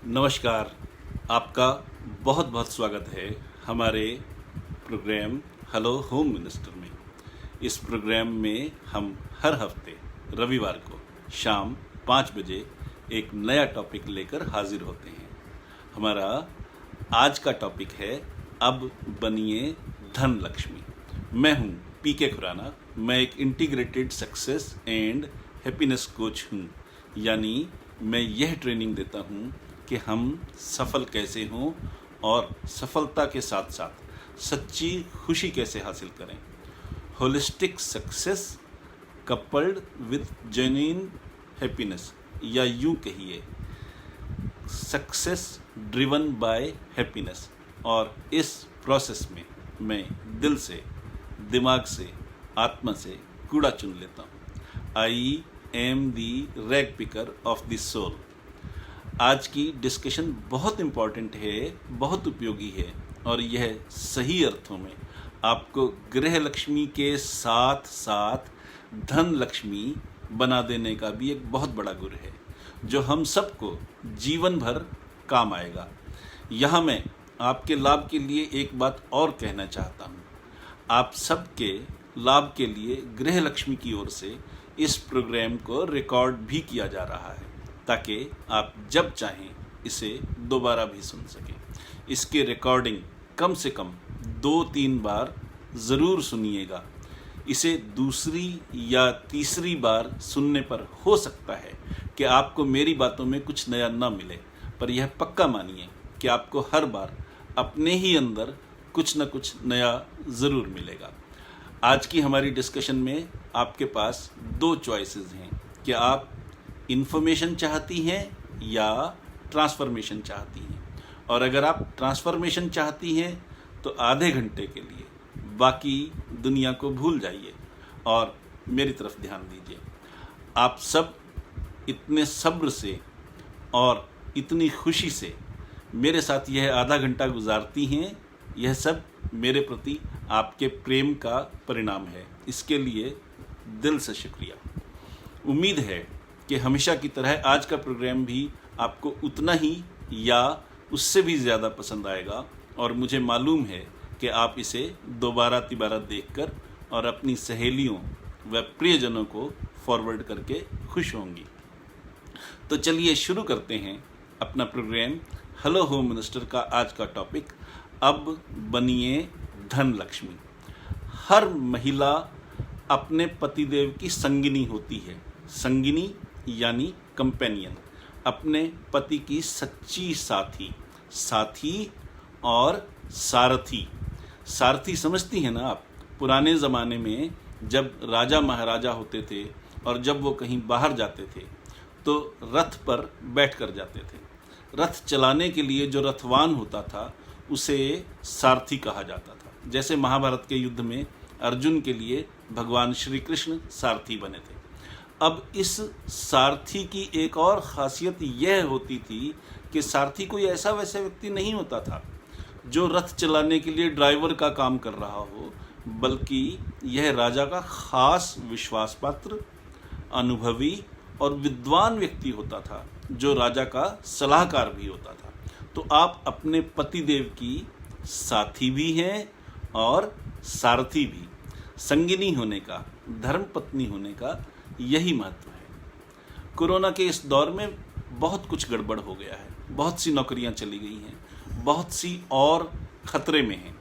नमस्कार। आपका बहुत बहुत स्वागत है हमारे प्रोग्राम हेलो होम मिनिस्टर में। इस प्रोग्राम में हम हर हफ्ते रविवार को शाम 5 बजे एक नया टॉपिक लेकर हाजिर होते हैं। हमारा आज का टॉपिक है अब बनिए धन लक्ष्मी। मैं हूं पीके खुराना। मैं एक integrated success and happiness coach हूं, यानी मैं यह ट्रेनिंग देता हूं कि हम सफल कैसे हों और सफलता के साथ साथ सच्ची खुशी कैसे हासिल करें। Holistic success coupled with genuine happiness, या यूं कहिए सक्सेस ड्रिवन बाय हैप्पीनेस। और इस प्रोसेस में मैं दिल से, दिमाग से, आत्मा से कूड़ा चुन लेता हूँ। I am the rag picker of the soul. आज की डिस्कशन बहुत इम्पॉर्टेंट है, बहुत उपयोगी है, और यह सही अर्थों में आपको गृह लक्ष्मी के साथ साथ धन लक्ष्मी बना देने का भी एक बहुत बड़ा गुर है, जो हम सबको जीवन भर काम आएगा। यहाँ मैं आपके लाभ के लिए एक बात और कहना चाहता हूँ। आप सबके लाभ के लिए गृह लक्ष्मी की ओर से इस प्रोग्राम को रिकॉर्ड भी किया जा रहा है, ताकि आप जब चाहें इसे दोबारा भी सुन सकें। इसकी रिकॉर्डिंग कम से कम 2-3 बार ज़रूर सुनिएगा। इसे दूसरी या तीसरी बार सुनने पर हो सकता है कि आपको मेरी बातों में कुछ नया ना मिले, पर यह पक्का मानिए कि आपको हर बार अपने ही अंदर कुछ न कुछ नया ज़रूर मिलेगा। आज की हमारी डिस्कशन में आपके पास 2 चॉइसेस हैं कि आप इन्फॉर्मेशन चाहती हैं या ट्रांसफॉर्मेशन चाहती हैं। और अगर आप ट्रांसफॉर्मेशन चाहती हैं तो आधे घंटे के लिए बाकी दुनिया को भूल जाइए और मेरी तरफ ध्यान दीजिए। आप सब इतने सब्र से और इतनी खुशी से मेरे साथ यह आधा घंटा गुजारती हैं, यह सब मेरे प्रति आपके प्रेम का परिणाम है। इसके लिए दिल से शुक्रिया। उम्मीद है कि हमेशा की तरह आज का प्रोग्राम भी आपको उतना ही या उससे भी ज़्यादा पसंद आएगा, और मुझे मालूम है कि आप इसे दोबारा तिबारा देखकर और अपनी सहेलियों व प्रियजनों को फॉरवर्ड करके खुश होंगी। तो चलिए शुरू करते हैं अपना प्रोग्राम हेलो होम मिनिस्टर का आज का टॉपिक, अब बनिए धन लक्ष्मी। हर महिला अपने पतिदेव की संगिनी होती है। संगिनी यानी कंपेनियन, अपने पति की सच्ची साथी। साथी और सारथी। सारथी समझती हैं ना आप? पुराने ज़माने में जब राजा महाराजा होते थे और जब वो कहीं बाहर जाते थे तो रथ पर बैठ कर जाते थे। रथ चलाने के लिए जो रथवान होता था उसे सारथी कहा जाता था। जैसे महाभारत के युद्ध में अर्जुन के लिए भगवान श्री कृष्ण सारथी बने थे। अब इस सारथी की एक और ख़ासियत यह होती थी कि सारथी कोई ऐसा वैसा व्यक्ति नहीं होता था जो रथ चलाने के लिए ड्राइवर का काम कर रहा हो, बल्कि यह राजा का ख़ास विश्वास पात्र, अनुभवी और विद्वान व्यक्ति होता था, जो राजा का सलाहकार भी होता था। तो आप अपने पतिदेव की साथी भी हैं और सारथी भी। संगिनी होने का, धर्मपत्नी होने का यही महत्व है। कोरोना के इस दौर में बहुत कुछ गड़बड़ हो गया है। बहुत सी नौकरियां चली गई हैं, बहुत सी और खतरे में हैं।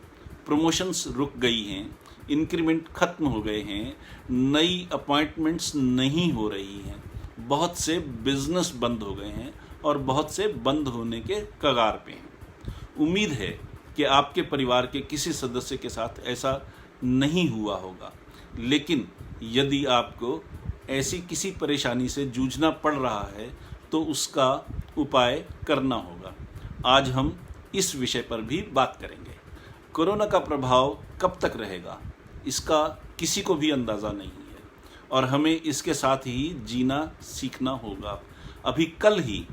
प्रमोशंस रुक गई हैं, इंक्रीमेंट खत्म हो गए हैं, नई अपॉइंटमेंट्स नहीं हो रही हैं, बहुत से बिजनेस बंद हो गए हैं और बहुत से बंद होने के कगार पे हैं। उम्मीद है कि आपके परिवार के किसी सदस्य के साथ ऐसा नहीं हुआ होगा, लेकिन यदि आपको ऐसी किसी परेशानी से जूझना पड़ रहा है तो उसका उपाय करना होगा। आज हम इस विषय पर भी बात करेंगे। कोरोना का प्रभाव कब तक रहेगा, इसका किसी को भी अंदाज़ा नहीं है, और हमें इसके साथ ही जीना सीखना होगा। अभी कल ही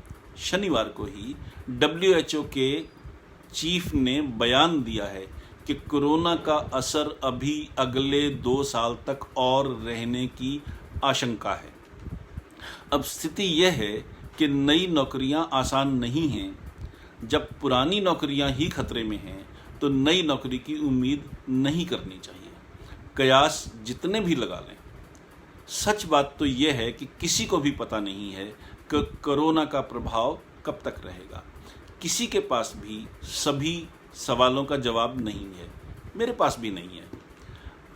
शनिवार को ही WHO के चीफ ने बयान दिया है कि कोरोना का असर अभी अगले 2 साल तक और रहने की आशंका है। अब स्थिति यह है कि नई नौकरियां आसान नहीं हैं जब पुरानी नौकरियां ही खतरे में हैं तो नई नौकरी की उम्मीद नहीं करनी चाहिए। कयास जितने भी लगा लें, सच बात तो यह है कि किसी को भी पता नहीं है कि कोरोना का प्रभाव कब तक रहेगा। किसी के पास भी सभी सवालों का जवाब नहीं है, मेरे पास भी नहीं है।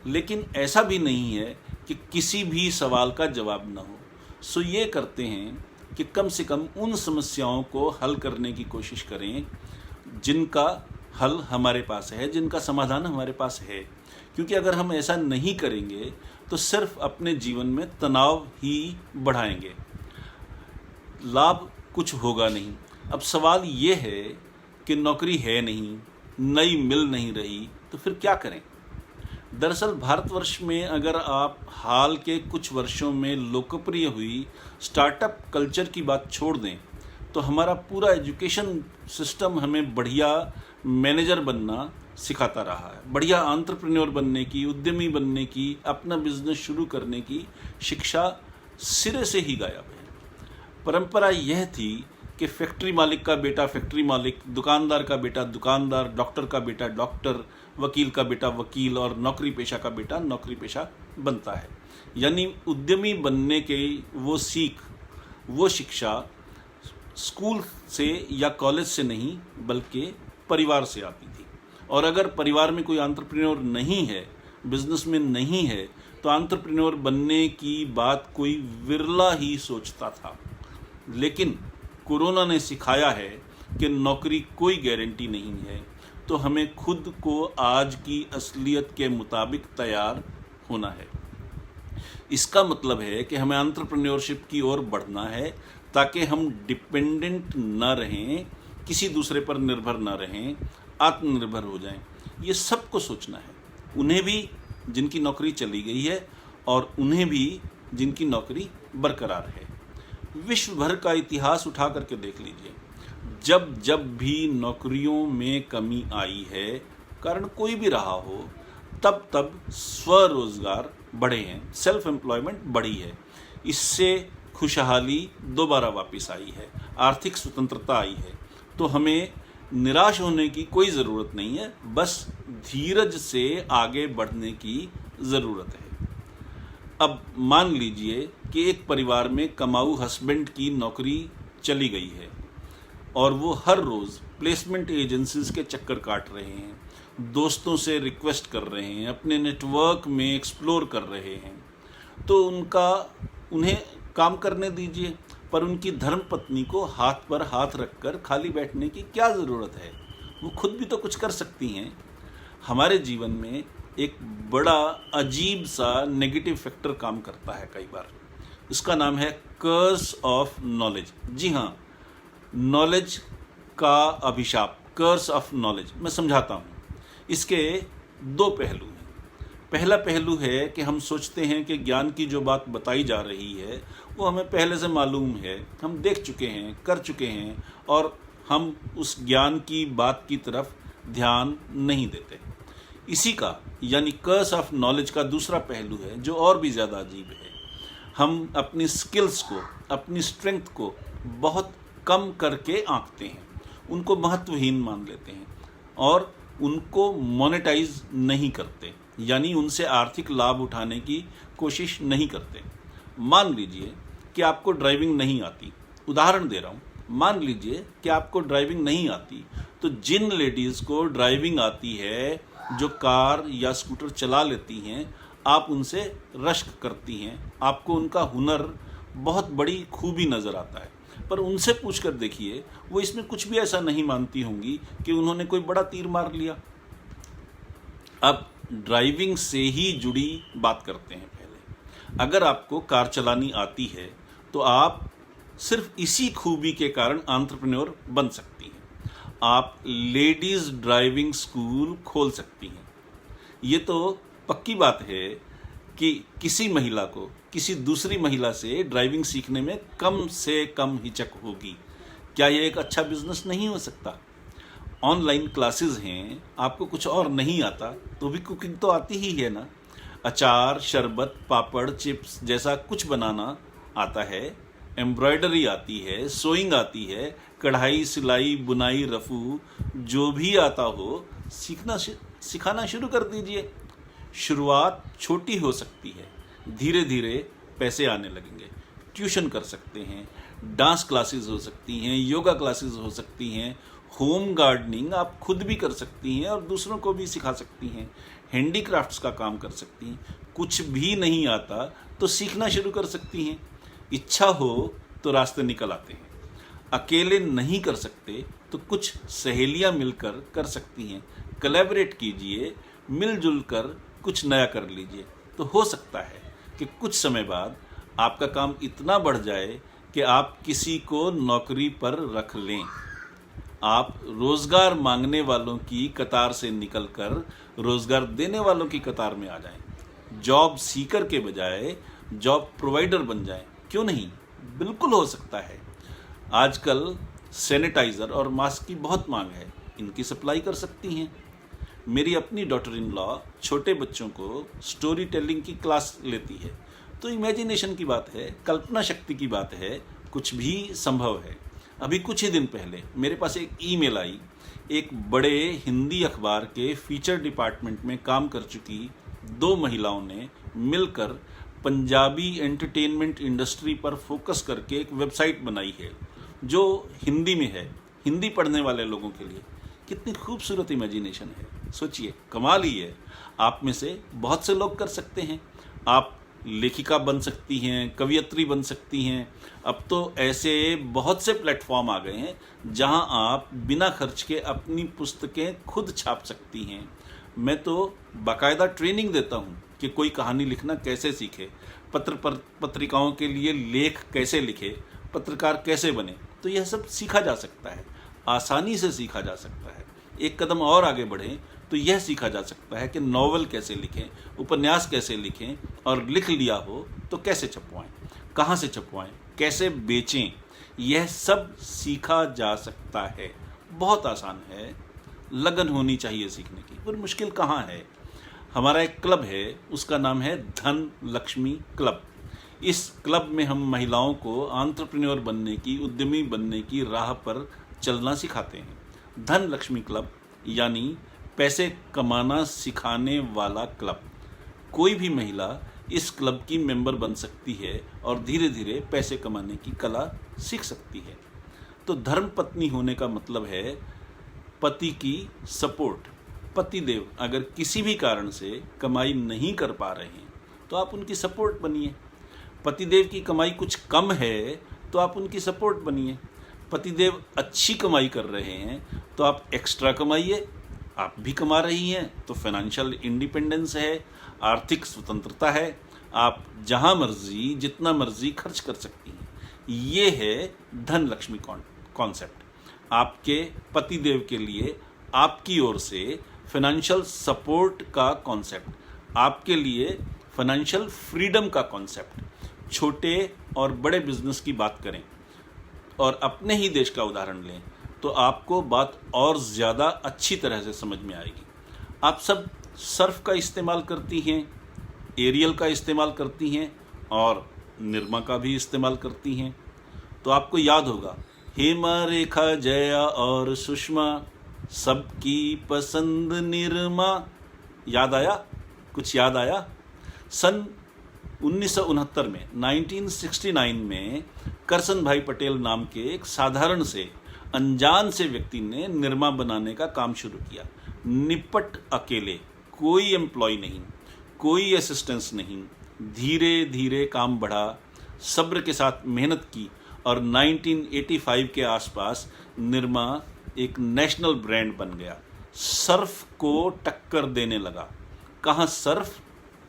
लेकिन ऐसा भी नहीं है कि किसी भी सवाल का जवाब न हो। सो ये करते हैं कि कम से कम उन समस्याओं को हल करने की कोशिश करें जिनका हल हमारे पास है, जिनका समाधान हमारे पास है। क्योंकि अगर हम ऐसा नहीं करेंगे तो सिर्फ अपने जीवन में तनाव ही बढ़ाएंगे, लाभ कुछ होगा नहीं। अब सवाल ये है कि नौकरी है नहीं, नई मिल नहीं रही, तो फिर क्या करें? दरअसल भारतवर्ष में अगर आप हाल के कुछ वर्षों में लोकप्रिय हुई स्टार्टअप कल्चर की बात छोड़ दें तो हमारा पूरा एजुकेशन सिस्टम हमें बढ़िया मैनेजर बनना सिखाता रहा है, बढ़िया एंटरप्रेन्योर बनने की, उद्यमी बनने की, अपना बिजनेस शुरू करने की शिक्षा सिरे से ही गायब है। परंपरा यह थी कि फैक्ट्री मालिक का बेटा फैक्ट्री मालिक, दुकानदार का बेटा दुकानदार, डॉक्टर का बेटा डॉक्टर, वकील का बेटा वकील और नौकरी पेशा का बेटा नौकरी पेशा बनता है। यानी उद्यमी बनने के वो सीख, वो शिक्षा स्कूल से या कॉलेज से नहीं बल्कि परिवार से आती थी। और अगर परिवार में कोई एंटरप्रेन्योर नहीं है, बिजनेसमैन नहीं है, तो एंटरप्रेन्योर बनने की बात कोई विरला ही सोचता था। लेकिन कोरोना ने सिखाया है कि नौकरी कोई गारंटी नहीं है, तो हमें खुद को आज की असलियत के मुताबिक तैयार होना है। इसका मतलब है कि हमें एंटरप्रेन्योरशिप की ओर बढ़ना है ताकि हम डिपेंडेंट ना रहें, किसी दूसरे पर निर्भर ना रहें, आत्मनिर्भर हो जाएं। ये सबको सोचना है, उन्हें भी जिनकी नौकरी चली गई है और उन्हें भी जिनकी नौकरी बरकरार है। विश्व भर का इतिहास उठा करके देख लीजिए, जब जब भी नौकरियों में कमी आई है, कारण कोई भी रहा हो, तब तब स्वरोजगार बढ़े हैं, सेल्फ एम्प्लॉयमेंट बढ़ी है। इससे खुशहाली दोबारा वापस आई है, आर्थिक स्वतंत्रता आई है। तो हमें निराश होने की कोई ज़रूरत नहीं है, बस धीरज से आगे बढ़ने की ज़रूरत है। अब मान लीजिए कि एक परिवार में कमाऊ हस्बैंड की नौकरी चली गई है और वो हर रोज़ प्लेसमेंट एजेंसीज के चक्कर काट रहे हैं, दोस्तों से रिक्वेस्ट कर रहे हैं, अपने नेटवर्क में एक्सप्लोर कर रहे हैं। तो उन्हें काम करने दीजिए, पर उनकी धर्मपत्नी को हाथ पर हाथ रखकर खाली बैठने की क्या ज़रूरत है? वो खुद भी तो कुछ कर सकती हैं। हमारे जीवन में एक बड़ा अजीब सा नेगेटिव फैक्टर काम करता है कई बार, इसका नाम है कर्स ऑफ नॉलेज। जी हाँ, नॉलेज का अभिशाप, कर्स ऑफ नॉलेज। मैं समझाता हूँ। इसके दो पहलू हैं। पहला पहलू है कि हम सोचते हैं कि ज्ञान की जो बात बताई जा रही है वो हमें पहले से मालूम है, हम देख चुके हैं, कर चुके हैं, और हम उस ज्ञान की बात की तरफ ध्यान नहीं देते। इसी का यानी कर्स ऑफ नॉलेज का दूसरा पहलू है जो और भी ज़्यादा अजीब है। हम अपनी स्किल्स को, अपनी स्ट्रेंथ को बहुत कम करके आंकते हैं, उनको महत्वहीन मान लेते हैं और उनको मोनेटाइज नहीं करते, यानी उनसे आर्थिक लाभ उठाने की कोशिश नहीं करते। मान लीजिए कि आपको ड्राइविंग नहीं आती, उदाहरण दे रहा हूँ, मान लीजिए कि आपको ड्राइविंग नहीं आती, तो जिन लेडीज़ को ड्राइविंग आती है, जो कार या स्कूटर चला लेती हैं, आप उनसे रश्क करती हैं, आपको उनका हुनर बहुत बड़ी खूबी नज़र आता है। पर उनसे पूछ कर देखिए, वो इसमें कुछ भी ऐसा नहीं मानती होंगी कि उन्होंने कोई बड़ा तीर मार लिया। अब ड्राइविंग से ही जुड़ी बात करते हैं। पहले अगर आपको कार चलानी आती है तो आप सिर्फ इसी खूबी के कारण एंटरप्रेन्योर बन सकती हैं। आप लेडीज़ ड्राइविंग स्कूल खोल सकती हैं। ये तो पक्की बात है कि किसी महिला को किसी दूसरी महिला से ड्राइविंग सीखने में कम से कम हिचक होगी। क्या ये एक अच्छा बिजनेस नहीं हो सकता? ऑनलाइन क्लासेस हैं, आपको कुछ और नहीं आता तो भी कुकिंग तो आती ही है ना। अचार, शरबत, पापड़, चिप्स जैसा कुछ बनाना आता है, एम्ब्रॉयडरी आती है, सोइंग आती है, कढ़ाई, सिलाई, बुनाई, रफू, जो भी आता हो सिखाना शुरू कर दीजिए। शुरुआत छोटी हो सकती है, धीरे धीरे पैसे आने लगेंगे। ट्यूशन कर सकते हैं, डांस क्लासेस हो सकती हैं, योगा क्लासेस हो सकती हैं, होम गार्डनिंग आप खुद भी कर सकती हैं और दूसरों को भी सिखा सकती हैं, हैंडीक्राफ्ट्स का काम कर सकती हैं। कुछ भी नहीं आता तो सीखना शुरू कर सकती हैं। इच्छा हो तो रास्ते निकल आते हैं। अकेले नहीं कर सकते तो कुछ सहेलियां मिलकर कर सकती हैं। कोलैबोरेट कीजिए, मिलजुल कर कुछ नया कर लीजिए, तो हो सकता है कि कुछ समय बाद आपका काम इतना बढ़ जाए कि आप किसी को नौकरी पर रख लें। आप रोजगार मांगने वालों की कतार से निकलकर रोजगार देने वालों की कतार में आ जाएं। जॉब सीकर के बजाय जॉब प्रोवाइडर बन जाएं। क्यों नहीं, बिल्कुल हो सकता है। आजकल सैनिटाइजर और मास्क की बहुत मांग है, इनकी सप्लाई कर सकती हैं। मेरी अपनी डॉटर इन लॉ छोटे बच्चों को स्टोरी टेलिंग की क्लास लेती है। तो इमेजिनेशन की बात है, कल्पना शक्ति की बात है, कुछ भी संभव है। अभी कुछ ही दिन पहले मेरे पास एक ईमेल आई। एक बड़े हिंदी अखबार के फीचर डिपार्टमेंट में काम कर चुकी 2 महिलाओं ने मिलकर पंजाबी एंटरटेनमेंट इंडस्ट्री पर फोकस करके एक वेबसाइट बनाई है जो हिंदी में है, हिंदी पढ़ने वाले लोगों के लिए। कितनी खूबसूरत इमेजिनेशन है, सोचिए, कमाल ही है। आप में से बहुत से लोग कर सकते हैं। आप लेखिका बन सकती हैं, कवियत्री बन सकती हैं। अब तो ऐसे बहुत से प्लेटफॉर्म आ गए हैं जहां आप बिना खर्च के अपनी पुस्तकें खुद छाप सकती हैं। मैं तो बाकायदा ट्रेनिंग देता हूं कि कोई कहानी लिखना कैसे सीखे, पत्रिकाओं के लिए लेख कैसे लिखे, पत्रकार कैसे बने। तो यह सब सीखा जा सकता है, आसानी से सीखा जा सकता है। एक कदम और आगे बढ़ें तो यह सीखा जा सकता है कि नॉवल कैसे लिखें, उपन्यास कैसे लिखें, और लिख लिया हो तो कैसे छपवाएं, कहाँ से छपवाएं, कैसे बेचें। यह सब सीखा जा सकता है। बहुत आसान है, लगन होनी चाहिए सीखने की। पर मुश्किल कहाँ है? हमारा एक क्लब है, उसका नाम है धन लक्ष्मी क्लब। इस क्लब में हम महिलाओं को एंटरप्रेन्योर बनने की, उद्यमी बनने की राह पर चलना सिखाते हैं। धन लक्ष्मी क्लब यानी पैसे कमाना सिखाने वाला क्लब। कोई भी महिला इस क्लब की मेंबर बन सकती है और धीरे धीरे पैसे कमाने की कला सीख सकती है। तो धर्म पत्नी होने का मतलब है पति की सपोर्ट। पतिदेव अगर किसी भी कारण से कमाई नहीं कर पा रहे हैं तो आप उनकी सपोर्ट बनिए। पतिदेव की कमाई कुछ कम है तो आप उनकी सपोर्ट बनिए। पतिदेव अच्छी कमाई कर रहे हैं तो आप एक्स्ट्रा कमाइए। आप भी कमा रही हैं तो फाइनेंशियल इंडिपेंडेंस है, आर्थिक स्वतंत्रता है। आप जहां मर्जी जितना मर्जी खर्च कर सकती हैं। ये है धन लक्ष्मी कॉन्सेप्ट। आपके पतिदेव के लिए आपकी ओर से फाइनेंशियल सपोर्ट का कॉन्सेप्ट, आपके लिए फाइनेंशियल फ्रीडम का कॉन्सेप्ट। छोटे और बड़े बिजनेस की बात करें और अपने ही देश का उदाहरण लें तो आपको बात और ज़्यादा अच्छी तरह से समझ में आएगी। आप सब सर्फ का इस्तेमाल करती हैं, एरियल का इस्तेमाल करती हैं और निरमा का भी इस्तेमाल करती हैं। तो आपको याद होगा, हेमा, रेखा, जया और सुषमा, सबकी पसंद निरमा। याद आया? कुछ याद आया? सन 1969 में 1969 में करसन भाई पटेल नाम के एक साधारण से अनजान से व्यक्ति ने निरमा बनाने का काम शुरू किया। निपट अकेले, कोई एम्प्लॉय नहीं, कोई असिस्टेंस नहीं। धीरे धीरे काम बढ़ा, सब्र के साथ मेहनत की और 1985 के आसपास निरमा एक नेशनल ब्रांड बन गया। सर्फ को टक्कर देने लगा। कहाँ सर्फ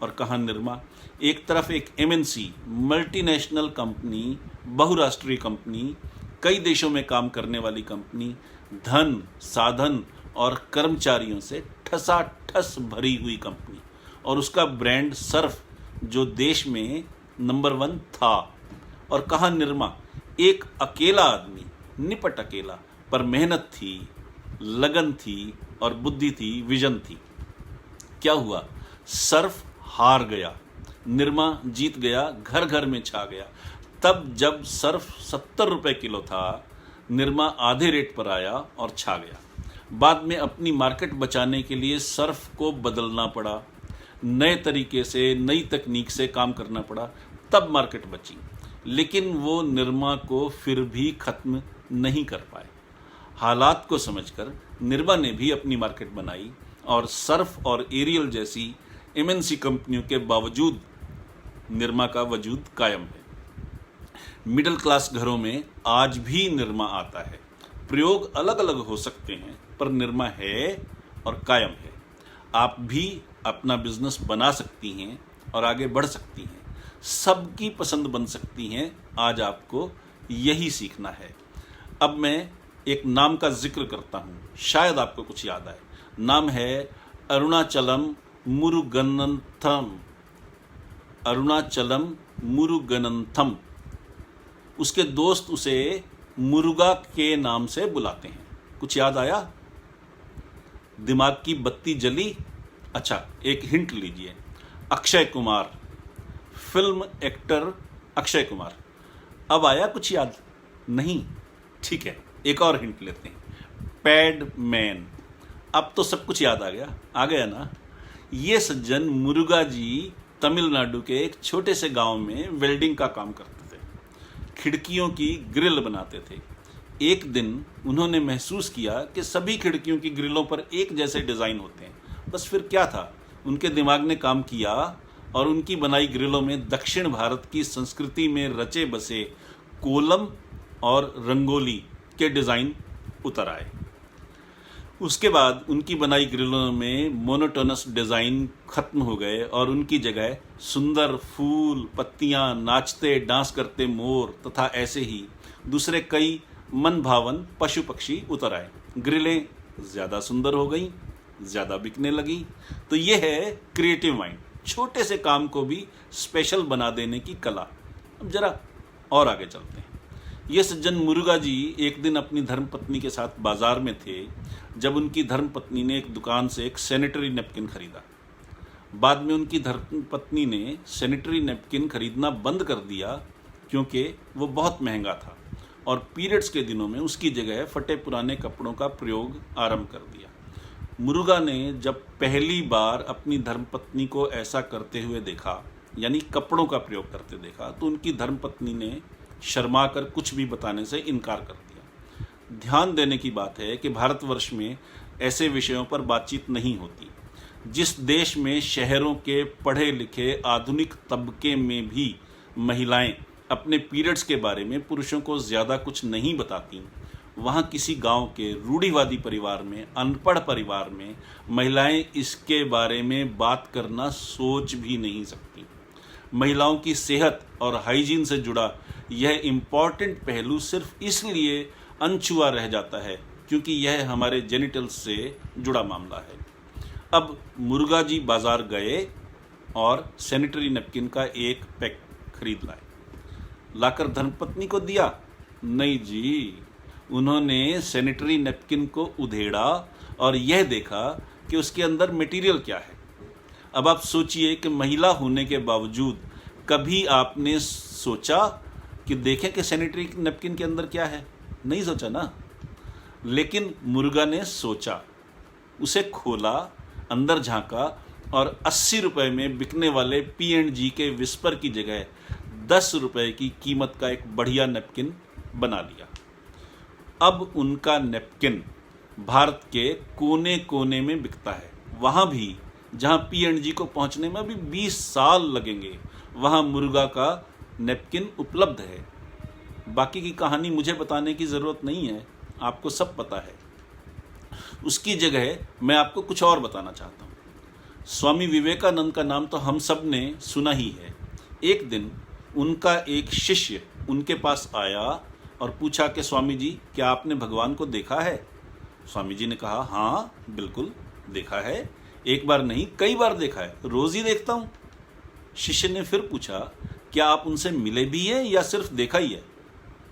और कहाँ निरमा। एक तरफ एक MNC मल्टीनेशनल कंपनी, बहुराष्ट्रीय कंपनी, कई देशों में काम करने वाली कंपनी, धन, साधन और कर्मचारियों से ठसाठस भरी हुई कंपनी, और उसका ब्रांड सर्फ जो देश में नंबर 1 था। और कहाँ निरमा, एक अकेला आदमी, निपट अकेला, पर मेहनत थी, लगन थी और बुद्धि थी, विजन थी। क्या हुआ? सर्फ हार गया, निरमा जीत गया, घर घर में छा गया। तब जब सर्फ 70 रुपए किलो था, निरमा आधे रेट पर आया और छा गया। बाद में अपनी मार्केट बचाने के लिए सर्फ को बदलना पड़ा, नए तरीके से, नई तकनीक से काम करना पड़ा, तब मार्केट बची। लेकिन वो निरमा को फिर भी ख़त्म नहीं कर पाए। हालात को समझकर निरमा ने भी अपनी मार्केट बनाई और सर्फ और एरियल जैसी एमएनसी कंपनियों के बावजूद निरमा का वजूद कायम है। मिडिल क्लास घरों में आज भी निरमा आता है। प्रयोग अलग अलग हो सकते हैं, पर निरमा है और कायम है। आप भी अपना बिजनेस बना सकती हैं और आगे बढ़ सकती हैं। सबकी पसंद बन सकती हैं। आज आपको यही सीखना है। अब मैं एक नाम का जिक्र करता हूँ, शायद आपको कुछ याद आए। नाम है अरुणाचलम मुरुगनंथम। अरुणाचलम मुरुगनंथम। उसके दोस्त उसे मुरुगा के नाम से बुलाते हैं। कुछ याद आया? दिमाग की बत्ती जली? अच्छा, एक हिंट लीजिए। Akshay Kumar, film actor Akshay Kumar. अब आया कुछ याद? नहीं? ठीक है, एक और हिंट लेते हैं। पैडमैन। अब तो सब कुछ याद आ गया ना? ये सज्जन मुरुगा जी तमिलनाडु के एक छोटे से गांव में वेल्डिंग का काम करते थे। खिड़कियों की ग्रिल बनाते थे। एक दिन उन्होंने महसूस किया कि सभी खिड़कियों की ग्रिलों पर एक जैसे डिज़ाइन होते हैं। बस फिर क्या था, उनके दिमाग ने काम किया और उनकी बनाई ग्रिलों में दक्षिण भारत की संस्कृति में रचे बसे कोलम और रंगोली के डिज़ाइन उतर आए। उसके बाद उनकी बनाई ग्रिलों में मोनोटोनस डिज़ाइन खत्म हो गए और उनकी जगह सुंदर फूल, पत्तियां, नाचते डांस करते मोर तथा ऐसे ही दूसरे कई मन भावन पशु पक्षी उतर आए। ग्रिलें ज़्यादा सुंदर हो गई, ज़्यादा बिकने लगी। तो ये है क्रिएटिव माइंड, छोटे से काम को भी स्पेशल बना देने की कला। अब जरा और आगे चलते हैं। ये सज्जन मुरुगा जी एक दिन अपनी धर्मपत्नी के साथ बाजार में थे, जब उनकी धर्मपत्नी ने एक दुकान से एक सैनिटरी नैपकिन खरीदा। बाद में उनकी धर्मपत्नी ने सैनिटरी नैपकिन खरीदना बंद कर दिया क्योंकि वो बहुत महंगा था और पीरियड्स के दिनों में उसकी जगह फटे पुराने कपड़ों का प्रयोग आरंभ कर दिया। मुरुगा ने जब पहली बार अपनी धर्मपत्नी को ऐसा करते हुए देखा, यानी कपड़ों का प्रयोग करते देखा, तो उनकी धर्मपत्नी ने शर्मा कर कुछ भी बताने से इनकार कर दिया। ध्यान देने की बात है कि भारतवर्ष में ऐसे विषयों पर बातचीत नहीं होती। जिस देश में शहरों के पढ़े लिखे आधुनिक तबके में भी महिलाएं अपने पीरियड्स के बारे में पुरुषों को ज़्यादा कुछ नहीं बताती, वहाँ किसी गांव के रूढ़िवादी परिवार में, अनपढ़ परिवार में महिलाएं इसके बारे में बात करना सोच भी नहीं सकती। महिलाओं की सेहत और हाइजीन से जुड़ा यह इम्पॉर्टेंट पहलू सिर्फ इसलिए अनछुआ रह जाता है क्योंकि यह हमारे जेनिटल्स से जुड़ा मामला है। अब मुरुगा जी बाजार गए और सैनिटरी नैपकिन का एक पैक खरीद लाए। लाकर धर्मपत्नी को दिया? नहीं जी, उन्होंने सैनिटरी नैपकिन को उधेड़ा और यह देखा कि उसके अंदर मटेरियल क्या है। अब आप सोचिए कि महिला होने के बावजूद कभी आपने सोचा कि देखें कि सैनिटरी नैपकिन के अंदर क्या है? नहीं सोचा ना। लेकिन मुर्गा ने सोचा, उसे खोला, अंदर झांका और 80 रुपए में बिकने वाले P&G के विस्पर की जगह 10 रुपए की कीमत का एक बढ़िया नैपकिन बना लिया। अब उनका नैपकिन भारत के कोने कोने में बिकता है। वहाँ भी जहाँ P&G को पहुँचने में अभी 20 साल लगेंगे, वहाँ मुर्गा का नैपकिन उपलब्ध है। बाकी की कहानी मुझे बताने की ज़रूरत नहीं है, आपको सब पता है। उसकी जगह मैं आपको कुछ और बताना चाहता हूँ। स्वामी विवेकानंद का नाम तो हम सब ने सुना ही है। एक दिन उनका एक शिष्य उनके पास आया और पूछा कि स्वामी जी, क्या आपने भगवान को देखा है? स्वामी जी ने कहा, हाँ बिल्कुल देखा है, एक बार नहीं कई बार देखा है, रोज़ ही देखता हूँ। शिष्य ने फिर पूछा, क्या आप उनसे मिले भी हैं या सिर्फ देखा ही है?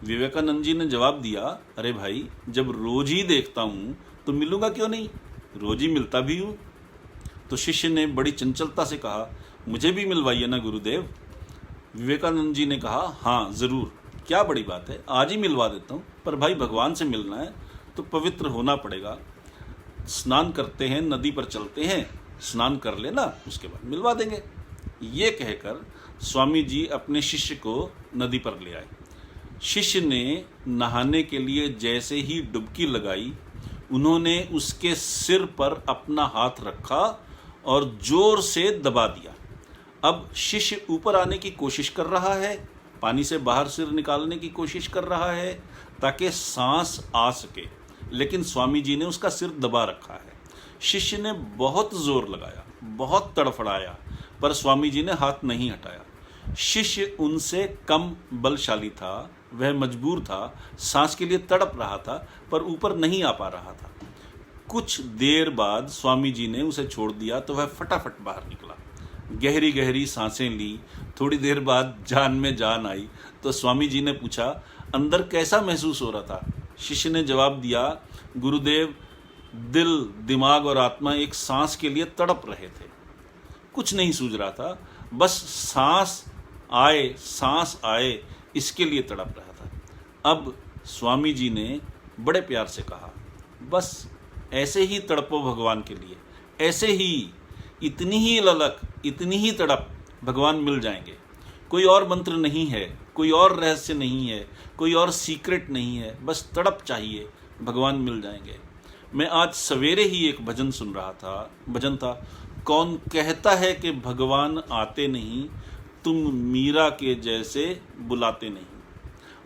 विवेकानंद जी ने जवाब दिया, अरे भाई, जब रोज ही देखता हूँ तो मिलूंगा क्यों नहीं, रोज ही मिलता भी हूँ। तो शिष्य ने बड़ी चंचलता से कहा, मुझे भी मिलवाइए ना गुरुदेव। विवेकानंद जी ने कहा, हाँ ज़रूर, क्या बड़ी बात है, आज ही मिलवा देता हूँ। पर भाई भगवान से मिलना है तो पवित्र होना पड़ेगा। स्नान करते हैं, नदी पर चलते हैं, स्नान कर लेना, उसके बाद मिलवा देंगे। ये कहकर स्वामी जी अपने शिष्य को नदी पर ले आए। शिष्य ने नहाने के लिए जैसे ही डुबकी लगाई, उन्होंने उसके सिर पर अपना हाथ रखा और जोर से दबा दिया। अब शिष्य ऊपर आने की कोशिश कर रहा है, पानी से बाहर सिर निकालने की कोशिश कर रहा है ताकि सांस आ सके, लेकिन स्वामी जी ने उसका सिर दबा रखा है। शिष्य ने बहुत जोर लगाया, बहुत तड़फड़ाया, पर स्वामी जी ने हाथ नहीं हटाया। शिष्य उनसे कम बलशाली था, वह मजबूर था, सांस के लिए तड़प रहा था, पर ऊपर नहीं आ पा रहा था। कुछ देर बाद स्वामी जी ने उसे छोड़ दिया तो वह फटाफट बाहर निकला। गहरी गहरी सांसें ली। थोड़ी देर बाद जान में जान आई तो स्वामी जी ने पूछा, अंदर कैसा महसूस हो रहा था? शिष्य ने जवाब दिया, गुरुदेव, दिल, दिमाग और आत्मा एक सांस के लिए तड़प रहे थे। कुछ नहीं सूझ रहा था, बस सांस आए इसके लिए तड़प रहा था। अब स्वामी जी ने बड़े प्यार से कहा, बस ऐसे ही तड़पो भगवान के लिए, ऐसे ही, इतनी ही ललक, इतनी ही तड़प, भगवान मिल जाएंगे। कोई और मंत्र नहीं है, कोई और रहस्य नहीं है, कोई और सीक्रेट नहीं है, बस तड़प चाहिए, भगवान मिल जाएंगे। मैं आज सवेरे ही एक भजन सुन रहा था, भजन था, कौन कहता है कि भगवान आते नहीं, तुम मीरा के जैसे बुलाते नहीं।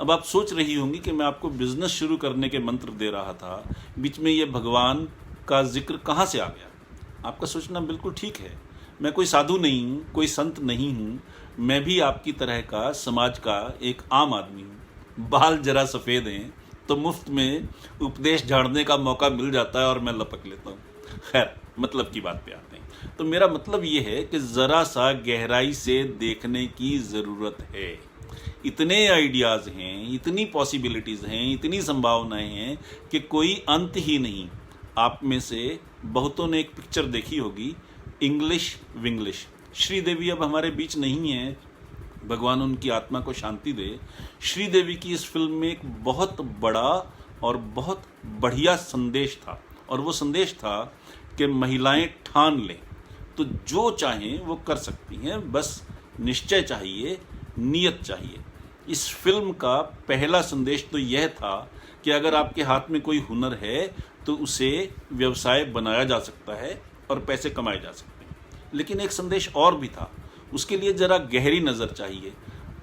अब आप सोच रही होंगी कि मैं आपको बिजनेस शुरू करने के मंत्र दे रहा था, बीच में ये भगवान का जिक्र कहाँ से आ गया? आपका सोचना बिल्कुल ठीक है। मैं कोई साधु नहीं हूँ, कोई संत नहीं हूँ, मैं भी आपकी तरह का समाज का एक आम आदमी हूँ। बाल जरा सफ़ेद हैं तो मुफ्त में उपदेश झाड़ने का मौका मिल जाता है और मैं लपक लेता हूँ। खैर, मतलब की बात पे आते हैं। तो मेरा मतलब ये है कि ज़रा सा गहराई से देखने की ज़रूरत है। इतने आइडियाज़ हैं, इतनी पॉसिबिलिटीज़ हैं, इतनी संभावनाएं हैं कि कोई अंत ही नहीं। आप में से बहुतों ने एक पिक्चर देखी होगी, इंग्लिश विंग्लिश। श्रीदेवी अब हमारे बीच नहीं है, भगवान उनकी आत्मा को शांति दे। श्रीदेवी की इस फिल्म में एक बहुत बड़ा और बहुत बढ़िया संदेश था, और वो संदेश था कि महिलाएं ठान लें तो जो चाहें वो कर सकती हैं, बस निश्चय चाहिए, नियत चाहिए। इस फिल्म का पहला संदेश तो यह था कि अगर आपके हाथ में कोई हुनर है तो उसे व्यवसाय बनाया जा सकता है और पैसे कमाए जा सकते हैं। लेकिन एक संदेश और भी था, उसके लिए ज़रा गहरी नज़र चाहिए,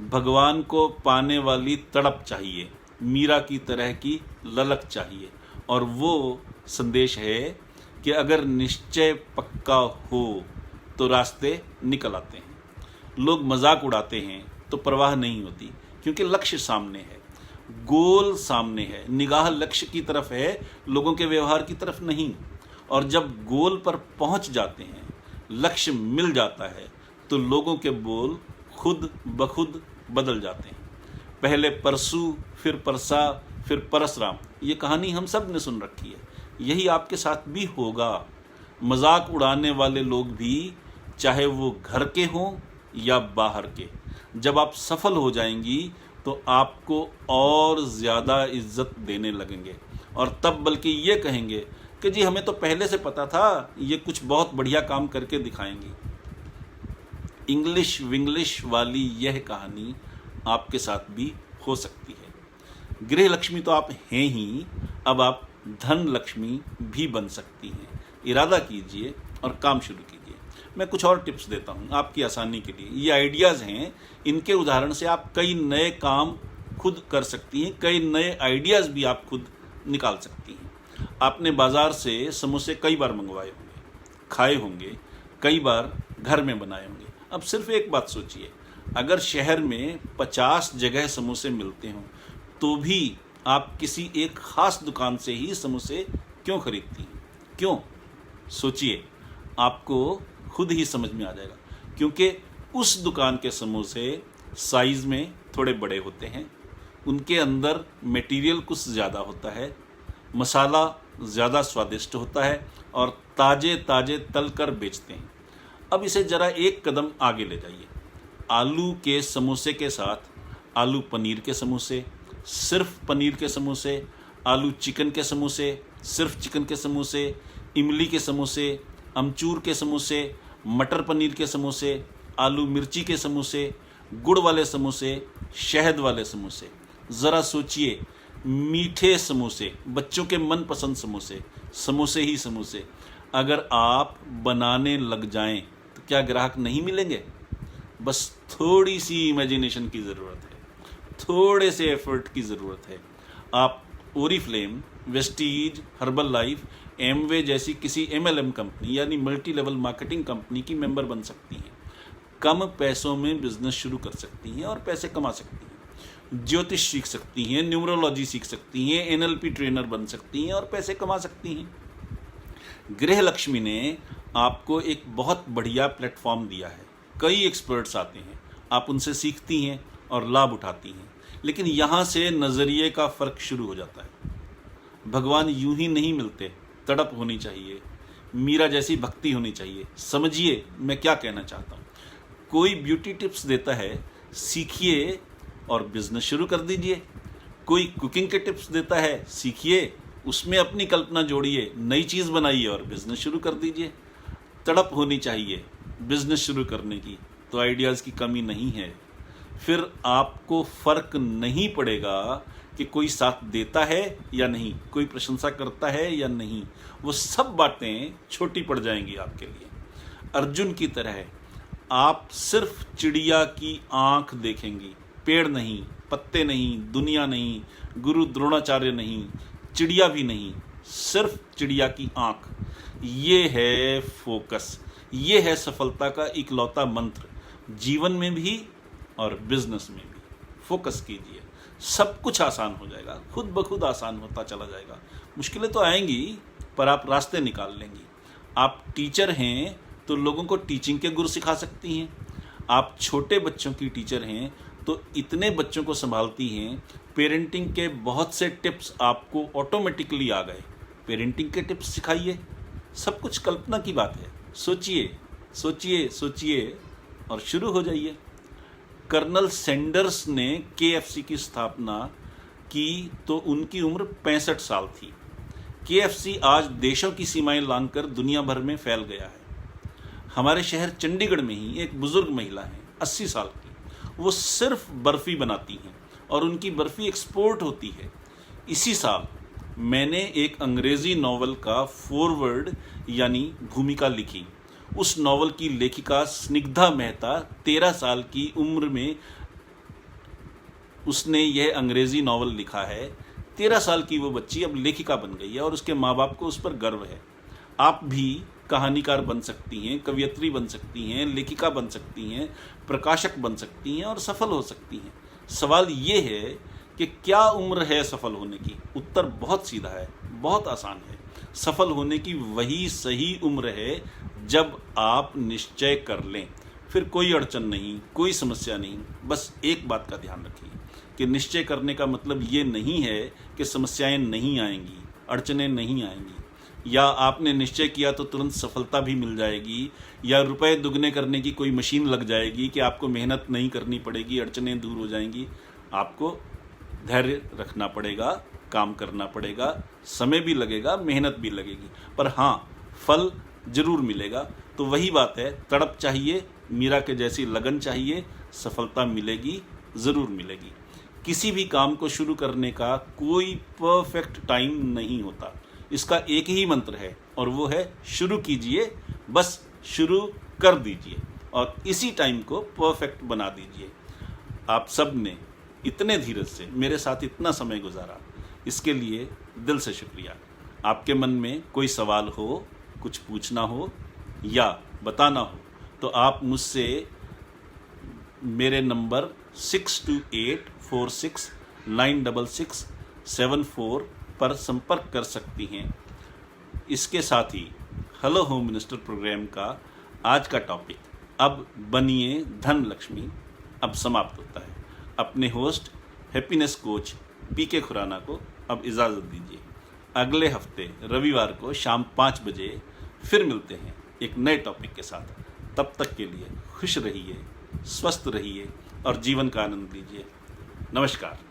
भगवान को पाने वाली तड़प चाहिए, मीरा की तरह की ललक चाहिए। और वो संदेश है कि अगर निश्चय पक्का हो तो रास्ते निकल आते हैं। लोग मजाक उड़ाते हैं तो परवाह नहीं होती, क्योंकि लक्ष्य सामने है, गोल सामने है, निगाह लक्ष्य की तरफ है, लोगों के व्यवहार की तरफ नहीं। और जब गोल पर पहुंच जाते हैं, लक्ष्य मिल जाता है, तो लोगों के बोल खुद बखुद बदल जाते हैं। पहले परसू, फिर परसा, फिर परसराम, ये कहानी हम सब ने सुन रखी है। यही आपके साथ भी होगा। मजाक उड़ाने वाले लोग भी, चाहे वो घर के हों या बाहर के, जब आप सफल हो जाएंगी तो आपको और ज़्यादा इज्जत देने लगेंगे, और तब बल्कि ये कहेंगे कि जी हमें तो पहले से पता था ये कुछ बहुत बढ़िया काम करके दिखाएंगी। इंग्लिश विंग्लिश वाली यह कहानी आपके साथ भी हो सकती है। गृह लक्ष्मी तो आप हैं ही, अब आप धन लक्ष्मी भी बन सकती हैं। इरादा कीजिए और काम शुरू कीजिए। मैं कुछ और टिप्स देता हूँ आपकी आसानी के लिए। ये आइडियाज़ हैं, इनके उदाहरण से आप कई नए काम खुद कर सकती हैं, कई नए आइडियाज़ भी आप खुद निकाल सकती हैं। आपने बाज़ार से समोसे कई बार मंगवाए होंगे, खाए होंगे, कई बार घर में बनाए होंगे। अब सिर्फ एक बात सोचिए, अगर शहर में 50 जगह समोसे मिलते हों तो भी आप किसी एक ख़ास दुकान से ही समोसे क्यों खरीदती हैं? क्यों? सोचिए, आपको खुद ही समझ में आ जाएगा। क्योंकि उस दुकान के समोसे साइज़ में थोड़े बड़े होते हैं, उनके अंदर मटेरियल कुछ ज़्यादा होता है, मसाला ज़्यादा स्वादिष्ट होता है, और ताज़े ताज़े तल कर बेचते हैं। अब इसे ज़रा एक कदम आगे ले जाइए। आलू के समोसे के साथ आलू पनीर के समोसे, सिर्फ पनीर के समोसे, आलू चिकन के समोसे, सिर्फ चिकन के समोसे, इमली के समोसे, अमचूर के समोसे, मटर पनीर के समोसे, आलू मिर्ची के समोसे, गुड़ वाले समोसे, शहद वाले समोसे। ज़रा सोचिए, मीठे समोसे, बच्चों के मनपसंद समोसे, समोसे ही समोसे अगर आप बनाने लग जाएं तो क्या ग्राहक नहीं मिलेंगे? बस थोड़ी सी इमेजिनेशन की ज़रूरत है, थोड़े से एफर्ट की ज़रूरत है। आप Oriflame, Vestige, herbal life, Amway जैसी किसी MLM कंपनी यानी मल्टी लेवल मार्केटिंग कंपनी की मेंबर बन सकती हैं। कम पैसों में बिजनेस शुरू कर सकती हैं और पैसे कमा सकती हैं। ज्योतिष सीख सकती हैं, न्यूमरोलॉजी सीख सकती हैं, NLP ट्रेनर बन सकती हैं और पैसे कमा सकती हैं। गृह लक्ष्मी ने आपको एक बहुत बढ़िया प्लेटफॉर्म दिया है। कई एक्सपर्ट्स आते हैं, आप उनसे सीखती हैं और लाभ उठाती हैं। लेकिन यहाँ से नज़रिए का फ़र्क शुरू हो जाता है। भगवान यूं ही नहीं मिलते, तड़प होनी चाहिए, मीरा जैसी भक्ति होनी चाहिए। समझिए मैं क्या कहना चाहता हूँ। कोई ब्यूटी टिप्स देता है, सीखिए और बिजनेस शुरू कर दीजिए। कोई कुकिंग के टिप्स देता है, सीखिए, उसमें अपनी कल्पना जोड़िए, नई चीज़ बनाइए और बिजनेस शुरू कर दीजिए। तड़प होनी चाहिए बिजनेस शुरू करने की, तो आइडियाज़ की कमी नहीं है। फिर आपको फ़र्क नहीं पड़ेगा कि कोई साथ देता है या नहीं, कोई प्रशंसा करता है या नहीं, वो सब बातें छोटी पड़ जाएंगी आपके लिए। अर्जुन की तरह आप सिर्फ चिड़िया की आंख देखेंगी, पेड़ नहीं, पत्ते नहीं, दुनिया नहीं, गुरु द्रोणाचार्य नहीं, चिड़िया भी नहीं, सिर्फ चिड़िया की आंख। ये है फोकस, ये है सफलता का इकलौता मंत्र। जीवन में भी और बिजनेस में भी फोकस कीजिए, सब कुछ आसान हो जाएगा, खुद ब खुद आसान होता चला जाएगा। मुश्किलें तो आएंगी पर आप रास्ते निकाल लेंगी। आप टीचर हैं तो लोगों को टीचिंग के गुर सिखा सकती हैं। आप छोटे बच्चों की टीचर हैं तो इतने बच्चों को संभालती हैं। पेरेंटिंग के बहुत से टिप्स आपको ऑटोमेटिकली आ गए। पेरेंटिंग के टिप्स सिखाइए। सब कुछ कल्पना की बात है। सोचिए सोचिए सोचिए और शुरू हो जाइए। कर्नल सैंडर्स ने KFC की स्थापना की तो उनकी उम्र 65 साल थी। KFC आज देशों की सीमाएं लांघकर दुनिया भर में फैल गया है। हमारे शहर चंडीगढ़ में ही एक बुजुर्ग महिला है, 80 साल की। वो सिर्फ बर्फ़ी बनाती हैं और उनकी बर्फ़ी एक्सपोर्ट होती है। इसी साल मैंने एक अंग्रेज़ी नॉवल का फॉरवर्ड यानी भूमिका लिखी। उस नॉवल की लेखिका स्निग्धा मेहता 13 साल की उम्र में उसने यह अंग्रेज़ी नॉवल लिखा है। 13 साल की वो बच्ची अब लेखिका बन गई है और उसके माँ बाप को उस पर गर्व है। आप भी कहानीकार बन सकती हैं, कवियत्री बन सकती हैं, लेखिका बन सकती हैं, प्रकाशक बन सकती हैं और सफल हो सकती हैं। सवाल ये है कि क्या उम्र है सफल होने की? उत्तर बहुत सीधा है, बहुत आसान है। सफल होने की वही सही उम्र है जब आप निश्चय कर लें। फिर कोई अड़चन नहीं, कोई समस्या नहीं। बस एक बात का ध्यान रखिए कि निश्चय करने का मतलब ये नहीं है कि समस्याएं नहीं आएंगी, अड़चनें नहीं आएंगी, या आपने निश्चय किया तो तुरंत सफलता भी मिल जाएगी, या रुपए दुगने करने की कोई मशीन लग जाएगी कि आपको मेहनत नहीं करनी पड़ेगी, अड़चनें दूर हो जाएंगी। आपको धैर्य रखना पड़ेगा, काम करना पड़ेगा, समय भी लगेगा, मेहनत भी लगेगी, पर हाँ, फल जरूर मिलेगा। तो वही बात है, तड़प चाहिए, मीरा के जैसी लगन चाहिए, सफलता मिलेगी, ज़रूर मिलेगी। किसी भी काम को शुरू करने का कोई परफेक्ट टाइम नहीं होता। इसका एक ही मंत्र है और वो है शुरू कीजिए, बस शुरू कर दीजिए और इसी टाइम को परफेक्ट बना दीजिए। आप सब ने इतने धीरज से मेरे साथ इतना समय गुजारा, इसके लिए दिल से शुक्रिया। आपके मन में कोई सवाल हो, कुछ पूछना हो या बताना हो तो आप मुझसे मेरे नंबर 6284696674 पर संपर्क कर सकती हैं। इसके साथ ही हेलो होम मिनिस्टर प्रोग्राम का आज का टॉपिक अब बनिए धन लक्ष्मी अब समाप्त होता है। अपने host happiness coach PK Khurana को अब इजाज़त दीजिए। अगले हफ्ते रविवार को शाम 5 बजे फिर मिलते हैं एक नए टॉपिक के साथ। तब तक के लिए खुश रहिए, स्वस्थ रहिए और जीवन का आनंद लीजिए। नमस्कार।